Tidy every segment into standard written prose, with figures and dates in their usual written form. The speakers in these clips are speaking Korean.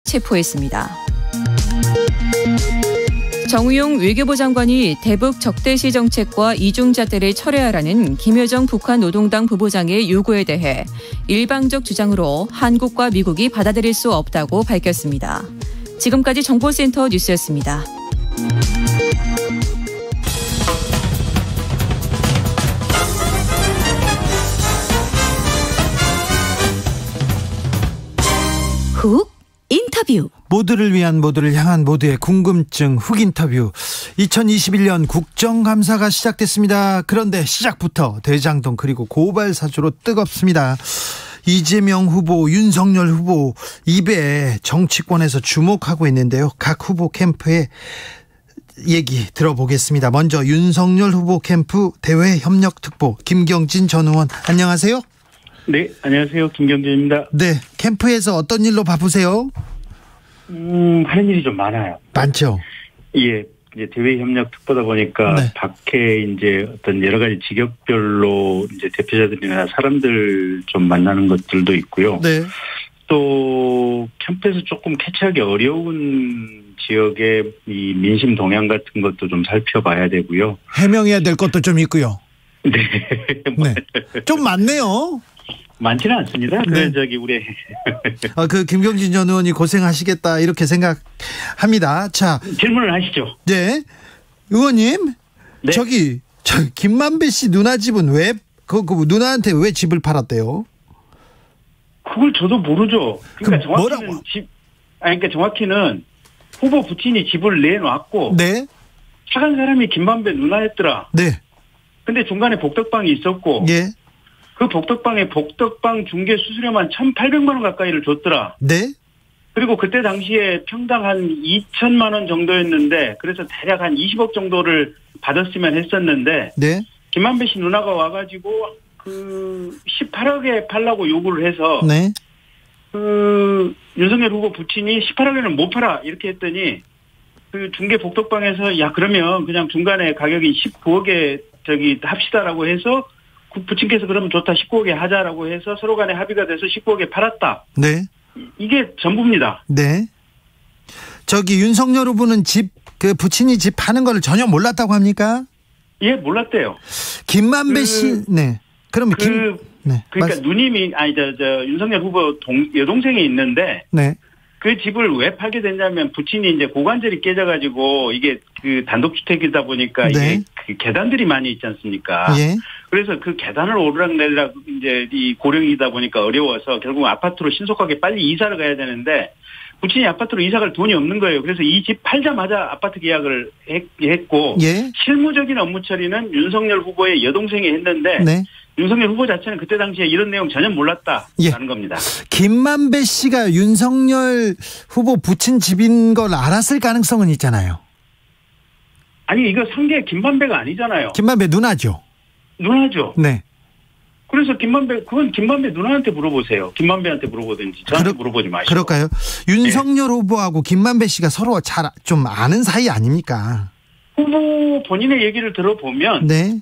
체포했습니다. 정의용 외교부 장관이 대북 적대시 정책과 이중잣대를 철회하라는 김여정 북한 노동당 부부장의 요구에 대해 일방적 주장으로 한국과 미국이 받아들일 수 없다고 밝혔습니다. 지금까지 정보센터 뉴스였습니다. 훅 인터뷰. 모두를 위한, 모두를 향한, 모두의 궁금증 훅 인터뷰. 2021년 국정감사가 시작됐습니다. 그런데 시작부터 대장동 그리고 고발 사주로 뜨겁습니다. 이재명 후보, 윤석열 후보 입에 정치권에서 주목하고 있는데요. 각 후보 캠프의 얘기 들어보겠습니다. 먼저 윤석열 후보 캠프 대외협력특보 김경진 전 의원, 안녕하세요. 네, 안녕하세요. 김경진입니다. 네, 캠프에서 어떤 일로 바쁘세요? 하는 일이 좀 많아요. 많죠. 예, 이제 대외협력 특보다 보니까 네. 밖에 이제 어떤 여러 가지 직역별로 이제 대표자들이나 사람들 좀 만나는 것들도 있고요. 네. 또 캠프에서 조금 캐치하기 어려운 지역의 이 민심 동향 같은 것도 좀 살펴봐야 되고요. 해명해야 될 것도 좀 있고요. 네. 네. 좀 많네요. 많지는 않습니다. 네. 우리 그 김경진 전 의원이 고생하시겠다 이렇게 생각합니다. 자, 질문을 하시죠. 네, 의원님, 네. 저기 김만배 씨 누나 집은 왜 그 누나한테 왜 집을 팔았대요? 그걸 저도 모르죠. 그러니까 그럼 정확히는 뭐라고? 그러니까 정확히는 후보 부친이 집을 내놨고 네, 착한 사람이 김만배 누나였더라. 네, 근데 중간에 복덕방이 있었고 예, 그 복덕방에 복덕방 중개 수수료만 1,800만 원 가까이를 줬더라. 네, 그리고 그때 당시에 평당 한 2천만 원 정도였는데 그래서 대략 한 20억 정도를 받았으면 했었는데 네, 김만배 씨 누나가 와가지고 그 18억에 팔라고 요구를 해서 네, 그 윤석열 후보 부친이 18억에는 못 팔아 이렇게 했더니 그 중개 복덕방에서 야 그러면 그냥 중간에 가격이 19억에 합시다라고 해서 그 부친께서 그러면 좋다 19억에 하자라고 해서 서로 간에 합의가 돼서 19억에 팔았다. 네, 이게 전부입니다. 네. 저기 윤석열 후보는 그 부친이 집 파는 걸 전혀 몰랐다고 합니까? 예, 몰랐대요. 김만배 씨, 네. 그럼 네. 그러니까 누님이 윤석열 후보 여동생이 있는데 네. 그 집을 왜 팔게 됐냐면 부친이 이제 고관절이 깨져가지고 이게 그 단독주택이다 보니까 네. 이게 그 계단들이 많이 있지 않습니까? 예. 그래서 그 계단을 오르락내리락 이제 이 고령이다 보니까 어려워서 결국 아파트로 신속하게 빨리 이사를 가야 되는데 부친이 아파트로 이사 갈 돈이 없는 거예요. 그래서 이 집 팔자마자 아파트 계약을 했고 예. 실무적인 업무 처리는 윤석열 후보의 여동생이 했는데 네. 윤석열 후보 자체는 그때 당시에 이런 내용 전혀 몰랐다라는 예. 겁니다. 김만배 씨가 윤석열 후보 부친 집인 걸 알았을 가능성은 있잖아요. 아니 이거 상대 김만배가 아니잖아요. 김만배 누나죠. 누나죠. 네. 그래서 그건 김만배 누나한테 물어보세요. 김만배한테 물어보든지 저한테 물어보지 마시고. 그럴까요? 윤석열 후보하고 김만배 씨가 서로 좀 아는 사이 아닙니까? 후보 본인의 얘기를 들어보면 네.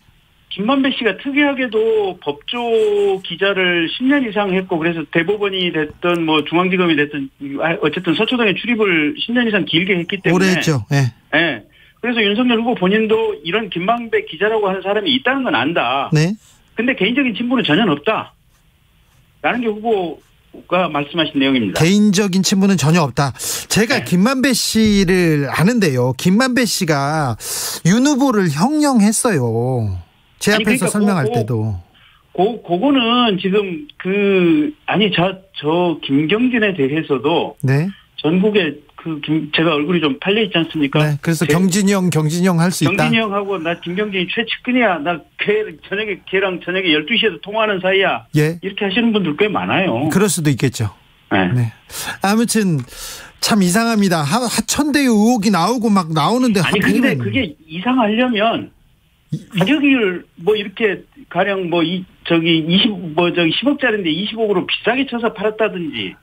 김만배 씨가 특이하게도 법조 기자를 10년 이상 했고 그래서 대법원이 됐든 뭐 중앙지검이 됐든 어쨌든 서초동에 출입을 10년 이상 길게 했기 때문에 오래 했죠. 네. 네. 그래서 윤석열 후보 본인도 이런 김만배 기자라고 하는 사람이 있다는 건 안다. 네. 근데 개인적인 친분은 전혀 없다. 라는 게 후보가 말씀하신 내용입니다. 개인적인 친분은 전혀 없다. 제가 네. 김만배 씨를 아는데요. 김만배 씨가 윤 후보를 형령했어요. 제 앞에서 그러니까 설명할 때도. 그거는 지금 저 김경진에 대해서도 네. 전국에 제가 얼굴이 좀 팔려 있지 않습니까? 네. 그래서 경진이 형 할 수 있다. 경진이 형하고 나 김경진이 최측근이야. 나 걔랑 저녁에 12시에도 통화하는 사이야. 예. 이렇게 하시는 분들 꽤 많아요. 그럴 수도 있겠죠. 네. 네. 아무튼 참 이상합니다. 하천대 의혹이 나오고 막 나오는데 아니 근데 그게 이상하려면 가격이 뭐 이렇게 가령 10억짜리인데 20억으로 비싸게 쳐서 팔았다든지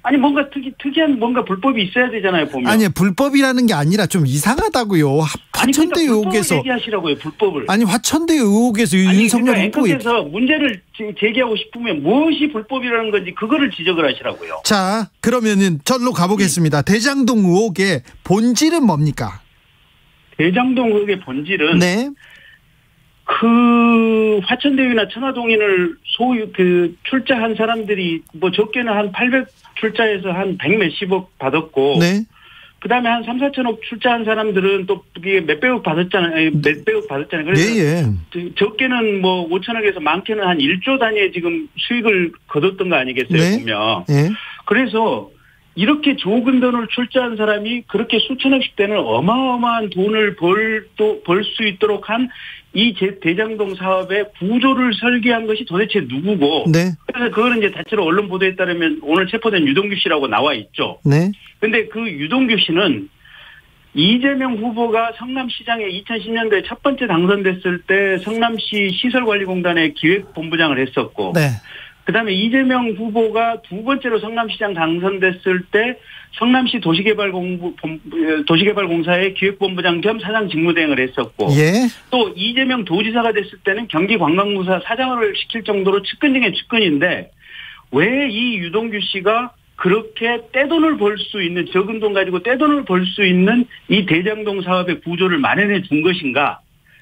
아니 뭔가 특이한 뭔가 불법이 있어야 되잖아요. 보면. 아니 불법이라는 게 아니라 좀 이상하다고요. 화천대 그러니까 의혹에서 얘기하시라고요. 불법을. 아니 화천대 의혹에서 윤석열 후보 앵커께서 문제를 제기하고 싶으면 무엇이 불법이라는 건지 그거를 지적을 하시라고요. 자 그러면은 절로 가보겠습니다. 대장동 의혹의 본질은 뭡니까? 대장동 의혹의 본질은 네. 그 화천대유나 천화동인을 소유 출자한 사람들이 뭐 적게는 한 800 출자해서 한 100 몇십억 받았고 네. 그다음에 한 3, 4천억 출자한 사람들은 또 이게 몇백억 받았잖아요. 몇백억 받았잖아요. 그래서 예. 적게는 뭐 5천억에서 많게는 한 1조 단위의 지금 수익을 거뒀던 거 아니겠어요, 네. 보면. 예. 그래서 이렇게 적은 돈을 출자한 사람이 그렇게 수천억씩 되는 어마어마한 돈을 벌 수 있도록 한 이 대장동 사업의 구조를 설계한 것이 도대체 누구고. 네. 그래서 그거는 이제 다채로 언론 보도에 따르면 오늘 체포된 유동규 씨라고 나와 있죠. 네. 근데 그 유동규 씨는 이재명 후보가 성남시장에 2010년도에 첫 번째 당선됐을 때 성남시 시설관리공단의 기획본부장을 했었고. 네. 그다음에 이재명 후보가 두 번째로 성남시장 당선됐을 때 성남시 도시개발공사의 기획본부장 겸 사장 직무대행을 했었고 예. 또 이재명 도지사가 됐을 때는 경기관광공사 사장을 시킬 정도로 측근 중에 측근인데 왜 이 유동규 씨가 그렇게 떼돈을 벌 수 있는 적은 돈 가지고 떼돈을 벌 수 있는 이 대장동 사업의 구조를 마련해 준 것인가.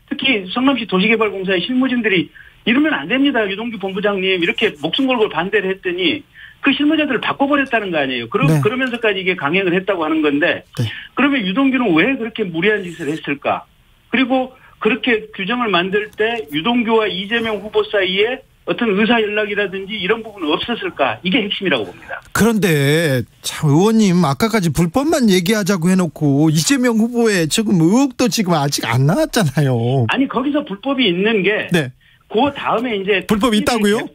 특히 성남시 도시개발공사의 실무진들이 이러면 안 됩니다. 유동규 본부장님 이렇게 목숨 걸고 반대를 했더니 그 실무자들을 바꿔버렸다는 거 아니에요. 네. 그러면서까지 이게 강행을 했다고 하는 건데 네. 그러면 유동규는 왜 그렇게 무리한 짓을 했을까? 그리고 그렇게 규정을 만들 때 유동규와 이재명 후보 사이에 어떤 의사 연락이라든지 이런 부분은 없었을까? 이게 핵심이라고 봅니다. 그런데 참 의원님 아까까지 불법만 얘기하자고 해놓고 이재명 후보의 지금 의혹도 지금 아직 안 나왔잖아요. 아니 거기서 불법이 있는 게 네. 그 다음에 이제 불법이 있다고요?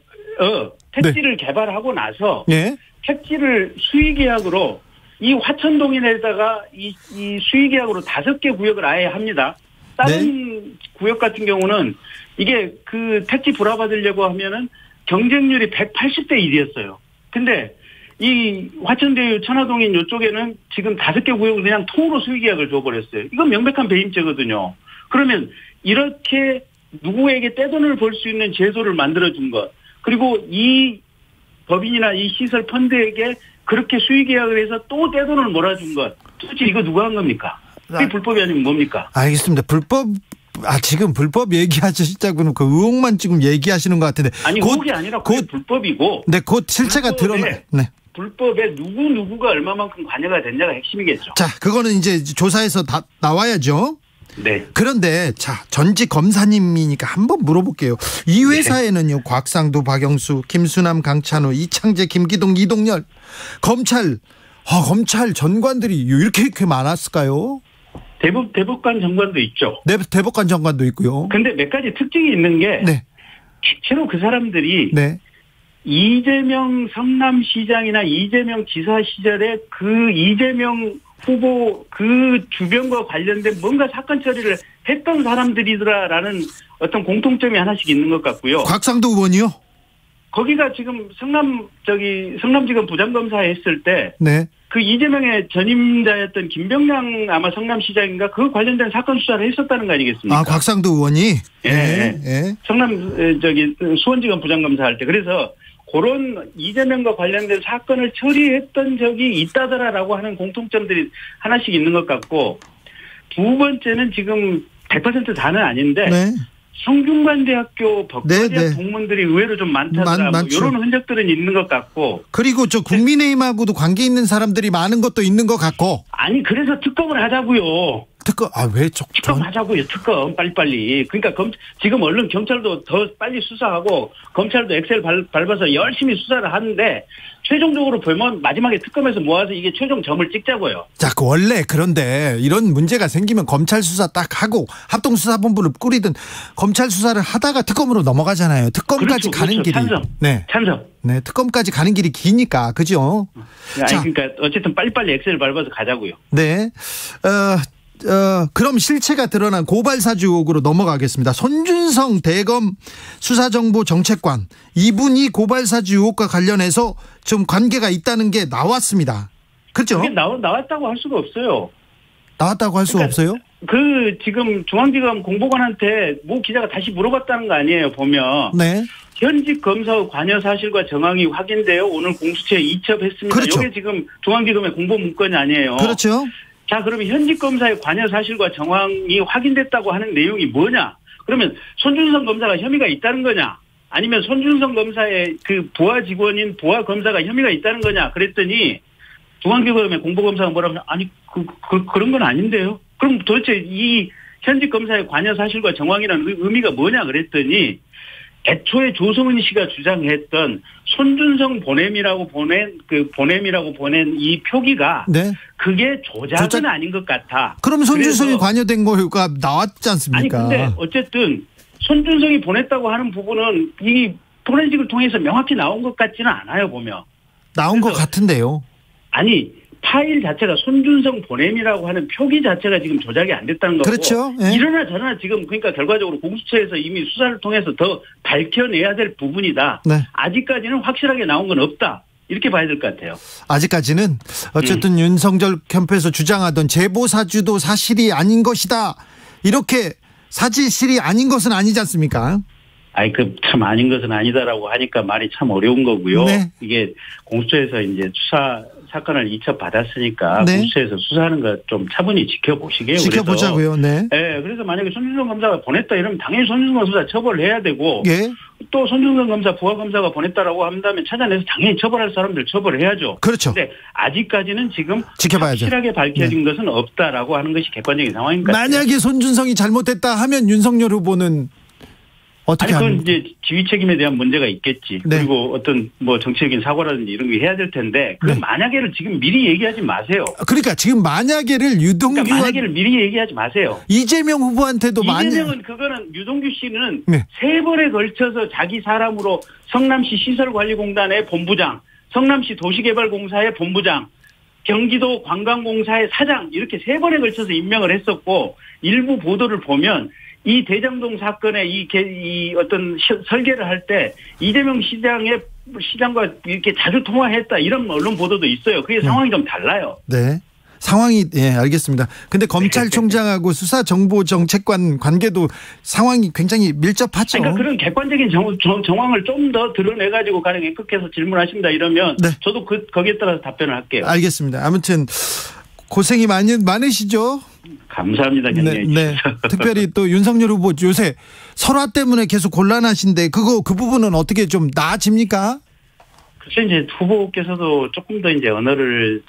택지를 개발하고 나서 예. 택지를 수의계약으로 이 화천동인에다가 이 수의계약으로 5개 구역을 아예 합니다. 다른 구역 같은 경우는 이게 그 택지 불화받으려고 하면은 경쟁률이 180대 1이었어요. 근데 이 화천대유 천화동인 이쪽에는 지금 5개 구역을 그냥 통으로 수의계약을 줘버렸어요. 이건 명백한 배임죄거든요. 그러면 이렇게 누구에게 떼돈을 벌 수 있는 제도를 만들어준 것, 그리고 이 법인이나 이 시설 펀드에게 그렇게 수의계약을 해서 또 떼돈을 몰아준 것, 도대체 이거 누가 한 겁니까? 그게 불법이 아니면 뭡니까? 알겠습니다. 지금 불법 얘기하시자고는 그 의혹만 지금 얘기하시는 것 같은데. 아니, 의혹이 아니라 그게 불법이고. 네, 곧 실체가 드러나. 네. 불법에 누구가 얼마만큼 관여가 됐냐가 핵심이겠죠. 자, 그거는 이제 조사에서 다 나와야죠. 네. 그런데 자 전직 검사님이니까 한번 물어볼게요. 이 회사에는요 곽상도, 박영수, 김수남, 강찬호, 이창재, 김기동, 이동열 검찰 전관들이 이렇게 많았을까요? 대법관 정관도 있죠. 네, 대법관 정관도 있고요. 근데 몇 가지 특징이 있는 게 네. 실제로 그 사람들이 네. 이재명 성남시장이나 이재명 지사 시절에 그 이재명 후보 그 주변과 관련된 뭔가 사건 처리를 했던 사람들이더라라는 어떤 공통점이 하나씩 있는 것 같고요. 곽상도 의원이요? 거기가 지금 성남지검 부장검사 했을 때 네. 그 이재명의 전임자였던 김병량 아마 성남시장인가 그 관련된 사건 수사를 했었다는 거 아니겠습니까? 아, 곽상도 의원이? 예. 네. 수원지검 부장검사 할 때 그래서 그런 이재명과 관련된 사건을 처리했던 적이 있다더라라고 하는 공통점들이 하나씩 있는 것 같고 두 번째는 지금 100% 다는 아닌데 네. 성균관대학교 법과대학 네. 동문들이 의외로 좀 많다더라. 이런 흔적들은 있는 것 같고. 그리고 저 국민의힘하고도 관계 있는 사람들이 많은 것도 있는 것 같고. 아니 그래서 특검을 하자고요. 특검 왜 특검 하자고요. 특검 빨리빨리. 그러니까 지금 얼른 경찰도 더 빨리 수사하고 검찰도 엑셀 밟아서 열심히 수사를 하는데 최종적으로 보면 마지막에 특검에서 모아서 이게 최종 점을 찍자고요. 자, 원래 그런데 이런 문제가 생기면 검찰 수사 딱 하고 합동수사본부를 꾸리든 검찰 수사를 하다가 특검으로 넘어가잖아요. 특검까지 가는 길이. 찬성. 네, 특검까지 가는 길이 기니까 그죠? 아니, 그러니까 어쨌든 빨리빨리 엑셀 밟아서 가자고요. 네. 그럼 실체가 드러난 고발 사주 의혹으로 넘어가겠습니다. 손준성 대검 수사정보정책관 이분이 고발 사주 의혹과 관련해서 좀 관계가 있다는 게 나왔습니다. 그렇죠? 그게 나왔다고 할 수가 없어요. 나왔다고 할 수 없어요? 지금 중앙지검 공보관한테 모 기자가 다시 물어봤다는 거 아니에요, 보면. 네. 현직 검사의 관여 사실과 정황이 확인되어 오늘 공수처에 이첩했습니다. 그렇죠. 이게 지금 중앙지검의 공보 문건이 아니에요. 그렇죠. 자, 그러면 현직 검사의 관여 사실과 정황이 확인됐다고 하는 내용이 뭐냐? 그러면 손준성 검사가 혐의가 있다는 거냐? 아니면 손준성 검사의 그 부하 직원인 부하 검사가 혐의가 있다는 거냐? 그랬더니 중앙지검의 공보검사가 뭐라고 하면 아니 그런 건 아닌데요. 그럼 도대체 이 현직 검사의 관여 사실과 정황이라는 의미가 뭐냐 그랬더니 애초에 조성은 씨가 주장했던 손준성 보냄이라고 보낸 이 표기가 네. 그게 조작은 아닌 것 같아. 그럼 손준성이 관여된 거가 나왔지 않습니까? 아니 근데 어쨌든 손준성이 보냈다고 하는 부분은 이 포렌식을 통해서 명확히 나온 것 같지는 않아요, 보면. 나온 것 같은데요. 아니 파일 자체가 손준성 보냄이라고 하는 표기 자체가 지금 조작이 안 됐다는 거고. 그렇죠. 예. 이러나 저러나 지금 그러니까 결과적으로 공수처에서 이미 수사를 통해서 더 밝혀내야 될 부분이다. 네. 아직까지는 확실하게 나온 건 없다. 이렇게 봐야 될 것 같아요. 아직까지는 어쨌든 윤석열 캠프에서 주장하던 제보 사주도 사실이 아닌 것이다. 이렇게 사실이 아닌 것은 아니지 않습니까? 아이, 참 아닌 것은 아니다라고 하니까 말이 참 어려운 거고요. 네. 이게 공수처에서 이제 사건을 이첩 받았으니까 네. 공수처에서 수사하는 거 좀 차분히 지켜보시게요. 지켜보자고요. 네. 네. 그래서 만약에 손준성 검사가 보냈다 이러면 당연히 손준성 검사 처벌을 해야 되고 예. 또 손준성 검사 부하 검사가 보냈다라고 한다면 찾아내서 당연히 처벌할 사람들 처벌을 해야죠. 그렇죠. 근데 아직까지는 지금 지켜봐야죠. 확실하게 밝혀진 것은 없다라고 하는 것이 객관적인 상황인 것 같아요. 만약에 손준성이 잘못했다 하면 윤석열 후보는 어떻게 아니, 그건 합니까? 이제 지휘 책임에 대한 문제가 있겠지. 네. 그리고 어떤 뭐 정치적인 사고라든지 이런 거 해야 될 텐데 그 네. 만약에를 지금 미리 얘기하지 마세요. 그러니까 지금 만약에를 유동규 그러니까 만약에를 미리 얘기하지 마세요. 이재명 후보한테도 이재명은 그거는 유동규 씨는 네. 3번에 걸쳐서 자기 사람으로 성남시 시설관리공단의 본부장, 성남시 도시개발공사의 본부장, 경기도 관광공사의 사장 이렇게 3번에 걸쳐서 임명을 했었고 일부 보도를 보면 이 대장동 사건의 이 어떤 설계를 할 때 이재명 시장과 이렇게 자주 통화했다 이런 언론 보도도 있어요. 그게 상황이 좀 달라요. 네. 상황이 알겠습니다. 근데 검찰총장하고 수사정보정책관 관계도 상황이 굉장히 밀접하죠. 그러니까 그런 객관적인 정황을 좀 더 드러내가지고 가령 입각해서 질문하신다 이러면 네. 저도 거기에 따라서 답변을 할게요. 알겠습니다. 아무튼 고생이 많으시죠? 감사합니다. 격려해 주셔서. 네. 특별히 또 윤석열 후보 요새 설화 때문에 계속 곤란하신데 그 부분은 어떻게 좀 나아집니까? 글쎄 이제 후보께서도 조금 더 이제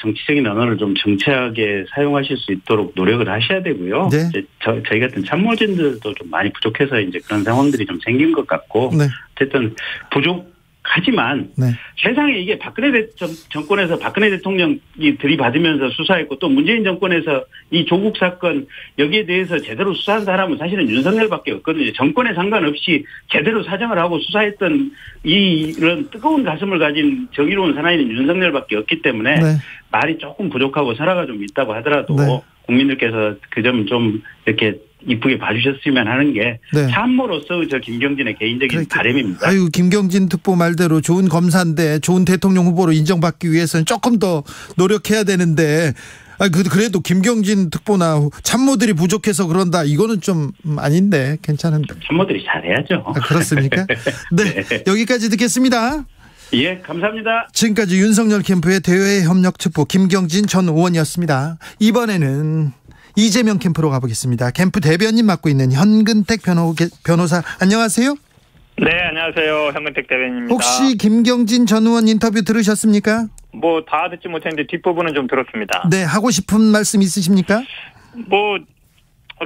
정치적인 언어를 좀 정치하게 사용하실 수 있도록 노력을 하셔야 되고요. 네. 이제 저희 같은 참모진들도 좀 많이 부족해서 이제 그런 상황들이 좀 생긴 것 같고. 네. 어쨌든 부족하지만 네. 세상에 이게 박근혜 정권에서 박근혜 대통령이 들이받으면서 수사했고 또 문재인 정권에서 이 조국 사건 여기에 대해서 제대로 수사한 사람은 사실은 윤석열밖에 없거든요. 정권에 상관없이 제대로 사정을 하고 수사했던 이런 뜨거운 가슴을 가진 정의로운 사나이는 윤석열밖에 없기 때문에 네. 말이 조금 부족하고 설화가 좀 있다고 하더라도 네. 국민들께서 그 점 좀 이렇게 이쁘게 봐주셨으면 하는 게 네. 참모로서 저 김경진의 개인적인 그러니까. 바람입니다. 아유, 김경진 특보 말대로 좋은 검사인데 좋은 대통령 후보로 인정받기 위해서는 조금 더 노력해야 되는데 그래도 김경진 특보나 참모들이 부족해서 그런다. 이거는 좀 아닌데 괜찮은데. 참모들이 잘해야죠. 그렇습니까? 네. 네. 여기까지 듣겠습니다. 예, 감사합니다. 지금까지 윤석열 캠프의 대외협력특보 김경진 전 의원이었습니다. 이번에는 이재명 캠프로 가보겠습니다. 캠프 대변인 맡고 있는 현근택 변호사 안녕하세요. 네, 안녕하세요. 현근택 대변인입니다. 혹시 김경진 전 의원 인터뷰 들으셨습니까? 뭐 다 듣지 못했는데 뒷부분은 좀 들었습니다. 네, 하고 싶은 말씀 있으십니까? 뭐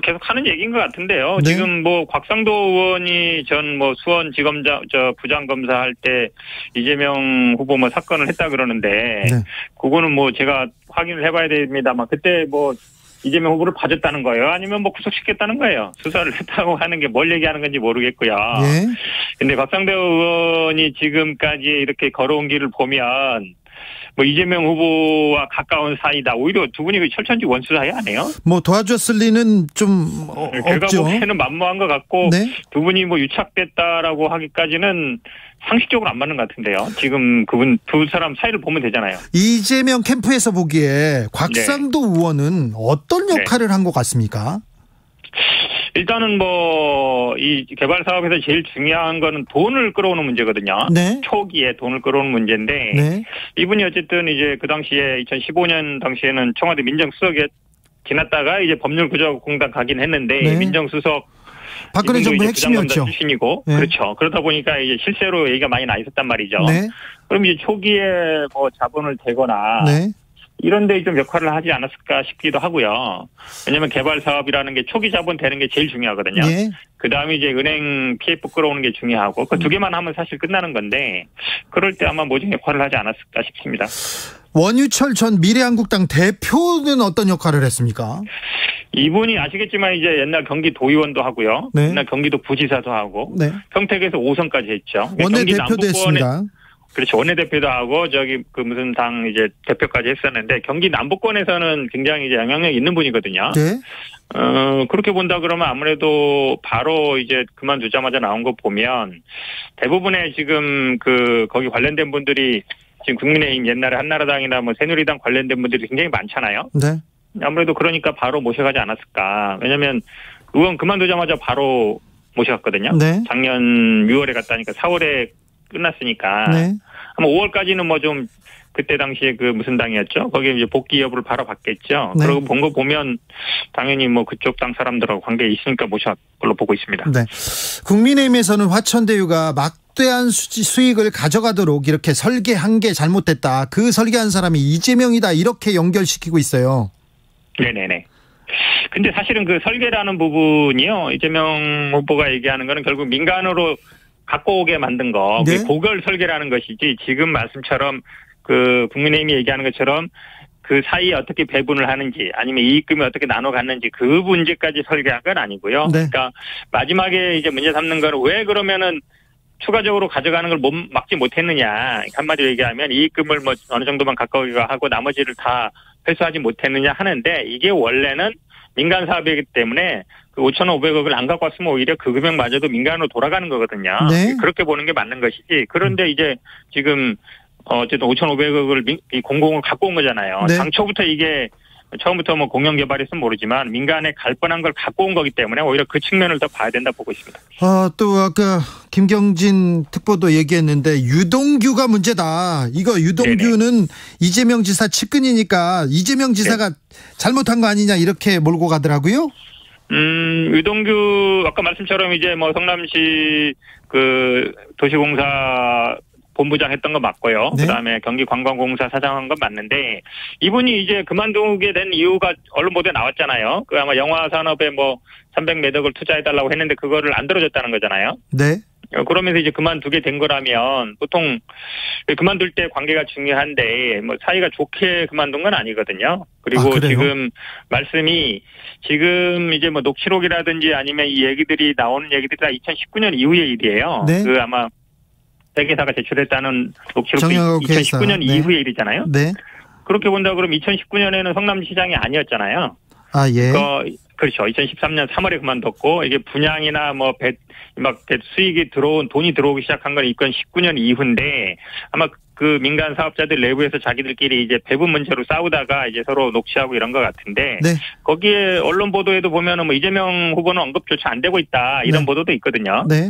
계속 하는 얘기인 것 같은데요. 네. 지금 뭐 곽상도 의원이 전 뭐 수원지검장 부장검사 할 때 이재명 후보 뭐 사건을 했다 그러는데 네. 그거는 뭐 제가 확인을 해봐야 됩니다만 그때 뭐 이재명 후보를 봐줬다는 거예요? 아니면 뭐 구속시켰다는 거예요? 수사를 했다고 하는 게 뭘 얘기하는 건지 모르겠고요. 예. 근데 곽상도 의원이 지금까지 이렇게 걸어온 길을 보면 뭐 이재명 후보와 가까운 사이다. 오히려 두 분이 철천지 원수 사이 아니에요? 뭐 도와줬을 리는 좀 제가 없죠. 보기에는 만무한 것 같고 네. 두 분이 뭐 유착됐다라고 하기까지는 상식적으로 안 맞는 것 같은데요. 지금 그분 두 사람 사이를 보면 되잖아요. 이재명 캠프에서 보기에 곽상도 의원은 어떤 역할을 한 것 같습니까? 일단은 뭐 이 개발 사업에서 제일 중요한 거는 돈을 끌어오는 문제거든요. 네. 초기에 돈을 끌어오는 문제인데 네. 이분이 어쨌든 이제 그 당시에 2015년 당시에는 청와대 민정수석에 지났다가 이제 법률구조공단 가긴 했는데 네. 민정수석 박근혜 정부 핵심이었죠. 출신이고 네. 그렇죠. 그러다 보니까 이제 실제로 얘기가 많이 나 있었단 말이죠. 네. 그럼 이제 초기에 뭐 자본을 대거나 네. 이런 데 좀 역할을 하지 않았을까 싶기도 하고요. 왜냐하면 개발 사업이라는 게 초기 자본 되는 게 제일 중요하거든요. 예. 그다음에 이제 은행 PF 끌어오는 게 중요하고 그 두 개만 하면 사실 끝나는 건데 그럴 때 아마 모종 역할을 하지 않았을까 싶습니다. 원유철 전 미래한국당 대표는 어떤 역할을 했습니까? 이분이 아시겠지만 이제 옛날 경기도의원도 하고요. 네. 옛날 경기도 부지사도 하고 네. 평택에서 5선까지 했죠. 원내대표도 했습니다. 그렇죠. 원내대표도 하고 저기 그 무슨 당 이제 대표까지 했었는데 경기 남부권에서는 굉장히 이제 영향력 있는 분이거든요. 네. 그렇게 본다 그러면 아무래도 바로 이제 그만두자마자 나온 거 보면 대부분의 지금 그 거기 관련된 분들이 지금 국민의힘 옛날에 한나라당이나 뭐 새누리당 관련된 분들이 굉장히 많잖아요. 네. 아무래도 그러니까 바로 모셔가지 않았을까. 왜냐하면 의원 그만두자마자 바로 모셔갔거든요. 네. 작년 6월에 갔다니까 4월에 끝났으니까 네. 아마 5월까지는 뭐 좀 그때 당시에 그 무슨 당이었죠? 거기에 이제 복귀 여부를 바로 받겠죠. 네. 그러고 본 거 보면 당연히 뭐 그쪽 당 사람들하고 관계 있으니까 모셔 걸로 보고 있습니다. 네. 국민의힘에서는 화천대유가 막대한 수익을 가져가도록 이렇게 설계한 게 잘못됐다. 그 설계한 사람이 이재명이다. 이렇게 연결시키고 있어요. 네네네. 근데 사실은 그 설계라는 부분이요. 이재명 후보가 얘기하는 거는 결국 민간으로 갖고 오게 만든 거. 네. 그게 고걸 설계라는 것이지 지금 말씀처럼 그 국민의힘이 얘기하는 것처럼 그 사이에 어떻게 배분을 하는지 아니면 이익금이 어떻게 나눠 갔는지 그 문제까지 설계한 건 아니고요. 네. 그러니까 마지막에 이제 문제 삼는 거는 왜 그러면은 추가적으로 가져가는 걸 막지 못했느냐. 한마디로 얘기하면 이익금을 뭐 어느 정도만 가까이가 하고 나머지를 다 회수하지 못했느냐 하는데 이게 원래는 민간 사업이기 때문에 그 5,500억을 안 갖고 왔으면 오히려 그 금액마저도 민간으로 돌아가는 거거든요. 네. 그렇게 보는 게 맞는 것이지. 그런데 이제 지금 어쨌든 5,500억을 공공을 갖고 온 거잖아요. 네. 당초부터 이게 처음부터 뭐 공영 개발했으면 모르지만 민간에 갈 뻔한 걸 갖고 온 거기 때문에 오히려 그 측면을 더 봐야 된다 보고 있습니다. 또 아까 김경진 특보도 얘기했는데 유동규가 문제다. 이거 유동규는 네네. 이재명 지사 측근이니까 이재명 지사가 네. 잘못한 거 아니냐 이렇게 몰고 가더라고요. 유동규 아까 말씀처럼 이제 뭐 성남시 그 도시공사 본부장 했던 거 맞고요. 네. 그다음에 경기관광공사 사장한 건 맞는데 이분이 이제 그만두게 된 이유가 언론 보도에 나왔잖아요. 그 아마 영화 산업에 뭐 300몇 억을 투자해달라고 했는데 그거를 안 들어줬다는 거잖아요. 네. 그러면서 이제 그만두게 된 거라면 보통 그만둘 때 관계가 중요한데 뭐 사이가 좋게 그만둔 건 아니거든요. 그리고 지금 말씀이 지금 이제 뭐 녹취록이라든지 아니면 이 얘기들이 나오는 얘기들이 다 2019년 이후의 일이에요. 네. 그 아마 회계사가 제출했다는 녹취록도 2019년 네. 이후의 일이잖아요. 네. 그렇게 본다 그러면 2019년에는 성남시장이 아니었잖아요. 아, 예. 그렇죠. 2013년 3월에 그만뒀고 이게 분양이나 뭐 수익이 돈이 들어오기 시작한 건 2019년 이후인데 아마 그 민간 사업자들 내부에서 자기들끼리 이제 배분 문제로 싸우다가 이제 서로 녹취하고 이런 것 같은데 네. 거기에 언론 보도에도 보면은 뭐 이재명 후보는 언급조차 안 되고 있다 이런 네. 보도도 있거든요. 네.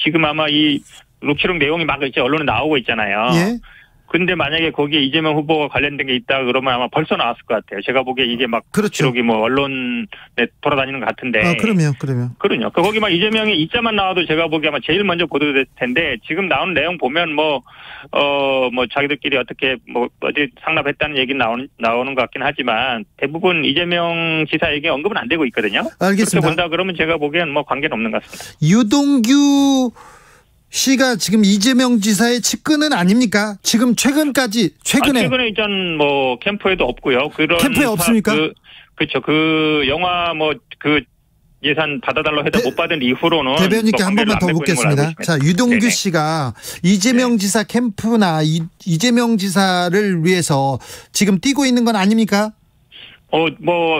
지금 아마 이 녹취록 내용이 막 이제 언론에 나오고 있잖아요. 예. 근데 만약에 거기에 이재명 후보가 관련된 게 있다 그러면 아마 벌써 나왔을 것 같아요. 제가 보기에 이게 막 그렇죠. 녹취록이 뭐 언론에 돌아다니는 것 같은데. 그러면. 그럼요. 거기 막 이재명의 이자만 나와도 제가 보기에 아마 제일 먼저 보도될 텐데 지금 나오는 내용 보면 뭐 자기들끼리 어떻게 뭐 어디 상납했다는 얘기 나오는 것 같긴 하지만 대부분 이재명 지사에게 언급은 안 되고 있거든요. 알겠습니다. 그렇게 본다 그러면 제가 보기엔 뭐 관계는 없는 것 같습니다. 유동규 씨가 지금 이재명 지사의 측근은 아닙니까? 지금 최근에 일단 뭐 캠프에도 없고요. 그런 캠프에 없습니까? 그렇죠. 그 영화 예산 받아달라고 해도 못 받은 이후로는 대변인께 한 번만 더 묻겠습니다. 자, 유동규 네네. 씨가 이재명 지사 캠프나 이재명 지사를 위해서 지금 뛰고 있는 건 아닙니까?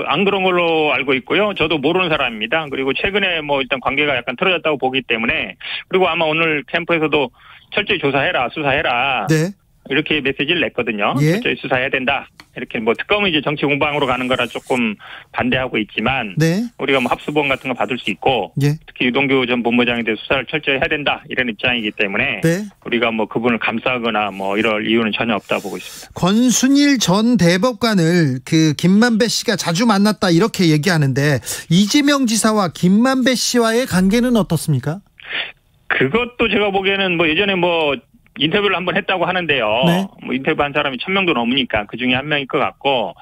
안 그런 걸로 알고 있고요. 저도 모르는 사람입니다. 그리고 최근에 일단 관계가 약간 틀어졌다고 보기 때문에, 그리고 아마 오늘 캠프에서도 철저히 조사해라, 수사해라. 네. 이렇게 메시지를 냈거든요. 예. 철저히 수사해야 된다. 이렇게 특검은 이제 정치 공방으로 가는 거라 조금 반대하고 있지만, 네. 우리가 합수본 같은 거 받을 수 있고, 예. 특히 유동규 전 본부장에 대해 수사를 철저히 해야 된다. 이런 입장이기 때문에, 네. 우리가 그분을 감싸거나 이럴 이유는 전혀 없다 보고 있습니다. 권순일 전 대법관을 김만배 씨가 자주 만났다 이렇게 얘기하는데, 이재명 지사와 김만배 씨와의 관계는 어떻습니까? 그것도 제가 보기에는 예전에 인터뷰를 한번 했다고 하는데요. 네. 인터뷰한 사람이 1,000명도 넘으니까 그 중에 한 명일 것 같고,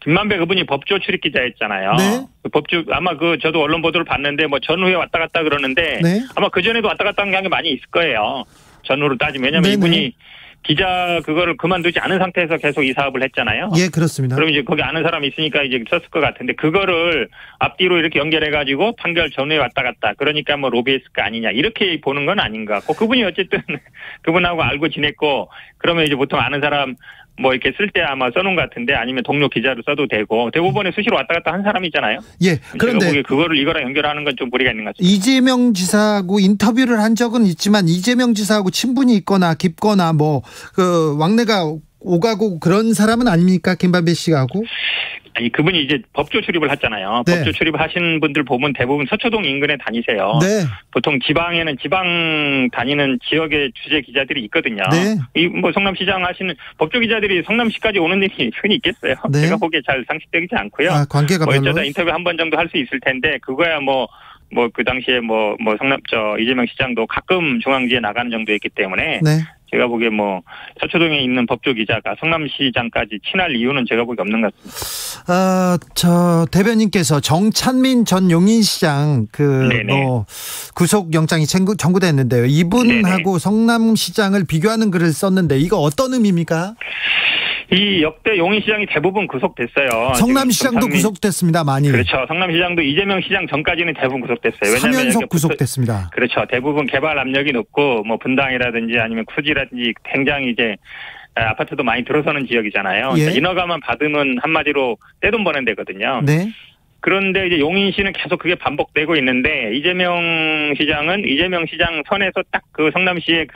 김만배 그분이 법조 출입 기자였잖아요. 네. 법조 아마 저도 언론 보도를 봤는데 전후에 왔다 갔다 그러는데, 네. 아마 그 전에도 왔다 갔다 한 게 많이 있을 거예요. 전후로 따지면. 왜냐면 네네. 이분이 기자 그거를 그만두지 않은 상태에서 계속 이 사업을 했잖아요. 예, 그렇습니다. 그럼 이제 거기 아는 사람이 있으니까 이제 썼을 것 같은데, 그거를 앞뒤로 이렇게 연결해가지고 판결 전후에 왔다 갔다. 그러니까 로비했을 거 아니냐. 이렇게 보는 건 아닌 것 같고, 그분이 어쨌든 그분하고 알고 지냈고, 그러면 이제 보통 아는 사람 이렇게 쓸 때 아마 써놓은 것 같은데, 아니면 동료 기자로 써도 되고, 대법원에 수시로 왔다 갔다 한 사람이잖아요. 예, 그런데 제가 보기에 그거를 이거랑 연결하는 건 좀 무리가 있는 것 같습니다. 이재명 지사하고 인터뷰를 한 적은 있지만, 이재명 지사하고 친분이 있거나 깊거나 왕래가 오가고 그런 사람은 아닙니까? 김만배 씨하고? 아니, 그분이 이제 법조 출입을 했잖아요. 네. 법조 출입하신 분들 보면 대부분 서초동 인근에 다니세요. 네. 보통 지방에는 지방 다니는 지역의 취재 기자들이 있거든요. 네. 성남시장 하시는 법조 기자들이 성남시까지 오는 일이 흔히 있겠어요. 네. 제가 보기에 잘 상식되지 않고요. 관계가 별로. 어쩌다 인터뷰 한 번 정도 할 수 있을 텐데, 그거야 그 당시에 이재명 시장도 가끔 중앙지에 나가는 정도였기 때문에. 네. 제가 보기에 서초동에 있는 법조 기자가 성남시장까지 친할 이유는 제가 보기에 없는 것 같습니다. 대변인께서 정찬민 전 용인시장 구속영장이 청구됐는데요. 이분하고 성남시장을 비교하는 글을 썼는데, 이거 어떤 의미입니까? 이 역대 용인시장이 대부분 구속됐어요. 성남시장도 구속됐습니다. 많이. 그렇죠. 성남시장도 이재명 시장 전까지는 대부분 구속됐어요. 왜냐하면 3연속 구속됐습니다. 그렇죠. 대부분 개발 압력이 높고 분당이라든지 아니면 쿠지라든지 굉장히 이제 아파트도 많이 들어서는 지역이잖아요. 예. 그러니까 인허가만 받으면 한마디로 떼돈 버는 데거든요. 네. 그런데 이제 용인시는 계속 그게 반복되고 있는데, 이재명 시장은 이재명 시장 선에서 딱 성남시의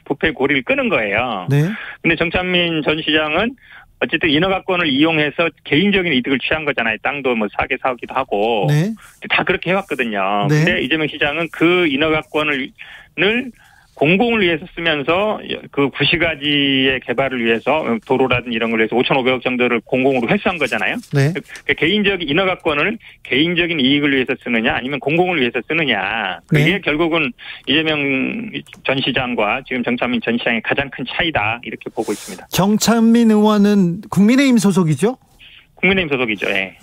부패 고리를 끄는 거예요. 네. 근데 정찬민 전 시장은 어쨌든 인허가권을 이용해서 개인적인 이득을 취한 거잖아요. 땅도 사게 사기도 하고. 네. 다 그렇게 해왔거든요. 네. 근데 이재명 시장은 그 인허가권을 공공을 위해서 쓰면서 구시가지의 개발을 위해서 도로라든지 이런 걸 위해서 5,500억 정도를 공공으로 회수한 거잖아요. 네. 그러니까 개인적인 인허가권을 개인적인 이익을 위해서 쓰느냐 아니면 공공을 위해서 쓰느냐. 그게 네. 결국은 이재명 전 시장과 지금 정찬민 전 시장의 가장 큰 차이다, 이렇게 보고 있습니다. 정찬민 의원은 국민의힘 소속이죠? 국민의힘 소속이죠. 예.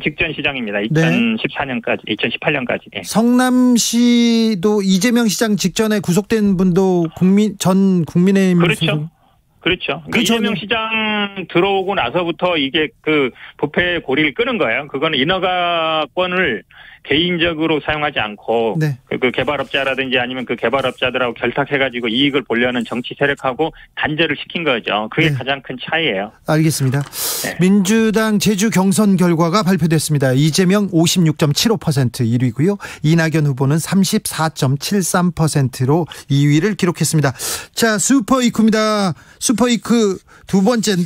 직전 시장입니다. 2014년까지, 2018년까지. 예. 성남시도 이재명 시장 직전에 구속된 분도 전 국민의힘 그렇죠. 소속. 그렇죠. 그러니까 이재명 시장 들어오고 나서부터 이게 부패 고리를 끄는 거예요. 그거는 인허가권을 개인적으로 사용하지 않고 네. 개발업자라든지 아니면 개발업자들하고 결탁해가지고 이익을 보려는 정치 세력하고 단절을 시킨 거죠. 그게 네. 가장 큰 차이예요. 알겠습니다. 네. 민주당 제주 경선 결과가 발표됐습니다. 이재명 56.75% 1위고요. 이낙연 후보는 34.73%로 2위를 기록했습니다. 자, 슈퍼이크입니다. 슈퍼이크 두 번째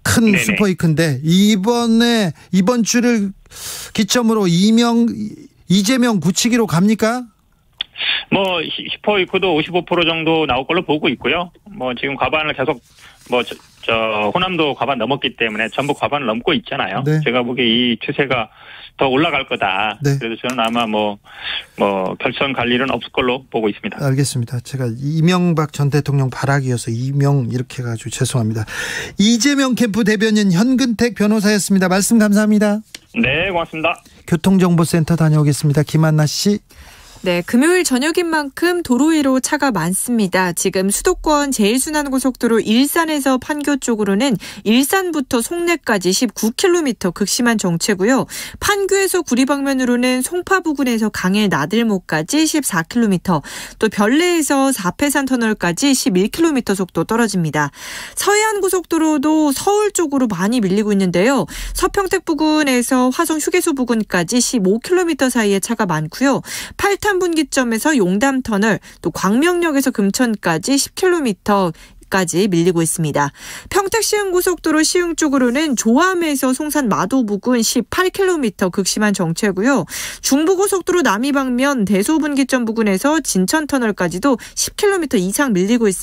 큰 네네. 슈퍼이크인데, 이번 주를 기점으로 이재명 굳히기로 갑니까? 슈퍼이크도 55% 정도 나올 걸로 보고 있고요. 지금 과반을 계속 호남도 과반 넘었기 때문에 전부 과반을 넘고 있잖아요. 네. 제가 보기에 이 추세가 더 올라갈 거다. 네. 그래서 저는 아마 결선 갈 일은 없을 걸로 보고 있습니다. 알겠습니다. 제가 이명박 전 대통령 발악이어서 이명 이렇게 해가지고 죄송합니다. 이재명 캠프 대변인 현근택 변호사였습니다. 말씀 감사합니다. 네, 고맙습니다. 교통정보센터 다녀오겠습니다. 김한나 씨. 네, 금요일 저녁인 만큼 도로 위로 차가 많습니다. 지금 수도권 제1순환고속도로 일산에서 판교 쪽으로는 일산부터 송내까지 19km 극심한 정체고요. 판교에서 구리 방면으로는 송파 부근에서 강일 나들목까지 14km, 또 별내에서 사패산 터널까지 11km 속도 떨어집니다. 서해안고속도로도 서울 쪽으로 많이 밀리고 있는데요. 서평택 부근에서 화성 휴게소 부근까지 15km 사이에 차가 많고요. 8탄 분기점에서 용담터널, 또 광명역에서 금천까지 10km 까지 밀리고 있습니다. 평택 시흥고속도로 시흥 쪽으로는 조암에서 송산 마도 부근 18km 극심한 정체고요. 중부고속도로 남이 방면 대소 분기점 부근에서 진천터널까지도 10km 이상 밀리고 있습니다.